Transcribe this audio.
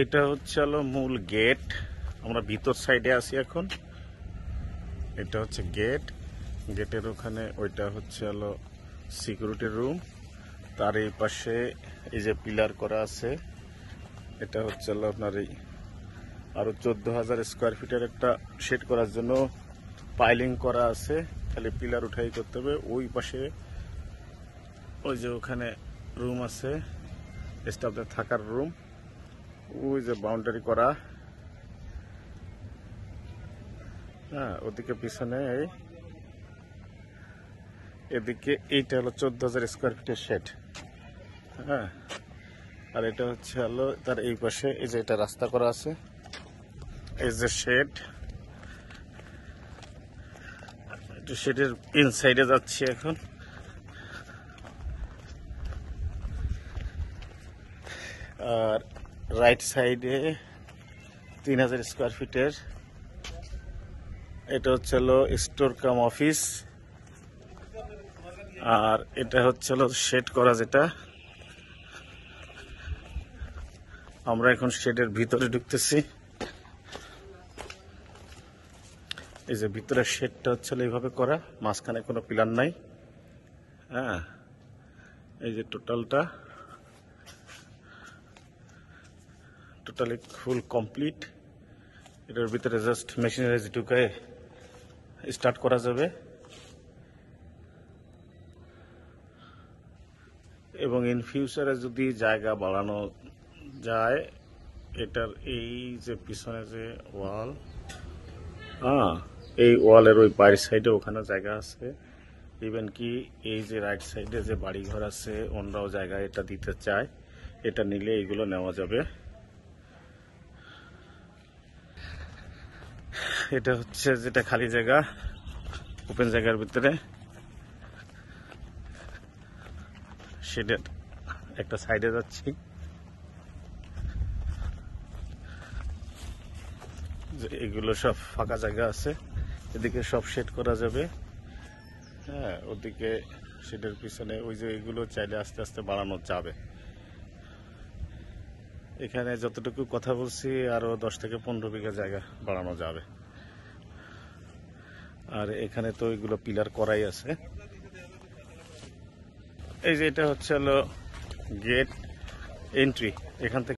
এটা হচ্ছে হলো মূল গেট। আমরা ভিতর সাইডে আছি এখন। এটা হচ্ছে গেট। গেটের ওখানে ওইটা হচ্ছে হলো সিকিউরিটি রুম। তার এই পাশে এই যে পিলার করা আছে, এটা হচ্ছে হলো আপনার এই আরো 14,000 স্কোয়ার ফিটের একটা শেড করার জন্য পাইলিং করা আছে। খালি পিলার উঠাই করতে হবে। ওই পাশে ওই যে ওখানে রুম আছে, স্টাফদের থাকার রুম। ওই যে বাউন্ডারি করা, হ্যাঁ, ওদিকে পিছনে এদিকে এইটা হলো 14,000 স্কোয়ার ফিটের শেড। হ্যাঁ, আর এটা হচ্ছে হলো তার এই পাশে এই যে এটা রাস্তা করা আছে, এই যে শেড। শেডের ইনসাইডে যাচ্ছি এখন। আর রাইট সাইডে 3,000 স্কোয়ার ফিটের এটা হচ্ছে হলো স্টোর কাম অফিস। আর এটা হচ্ছে হলো শেড করা, যেটা আমরা এখন শেডের ভিতরে ঢুকতেছি। এই যে ভিতরে শেডটা হচ্ছে এইভাবে করা, মাঝখানে কোনো পিলার নাই। হ্যাঁ, এই যে টোটালি ফুল কমপ্লিট। এটার ভিতরে জাস্ট মেশিনারিজ ঢুকায় স্টার্ট করা যাবে। এবং ইন ফিউচারে যদি জায়গা বাড়ানো যায়, এটার এই যে পিছনে যে ওয়াল, হ্যাঁ, এই ওয়ালের ওই বাইরের সাইডে ওখানে জায়গা আছে। ইভেন কি এই যে রাইট সাইডে যে বাড়িঘর আছে, অন্যরাও জায়গা এটা দিতে চায়। এটা নিলে এইগুলো নেওয়া যাবে। এটা হচ্ছে যেটা খালি জায়গা, ওপেন জায়গার ভিতরে সেটা একটা সাইডে যাচ্ছি। এগুলো সব ফাঁকা জায়গা আছে, এদিকে সব সেট করা যাবে। হ্যাঁ, ওদিকে সেটার পিছনে ওই যে এগুলো চাইলে আস্তে আস্তে বাড়ানো যাবে। এখানে যতটুকু কথা বলছি আরো 10 থেকে 15 বিঘা জায়গা বাড়ানো যাবে। আর এখানে তো এগুলো পিলার করাই আছে। এই যে এটা হচ্ছে হলো গেট এন্ট্রি, এখান থেকে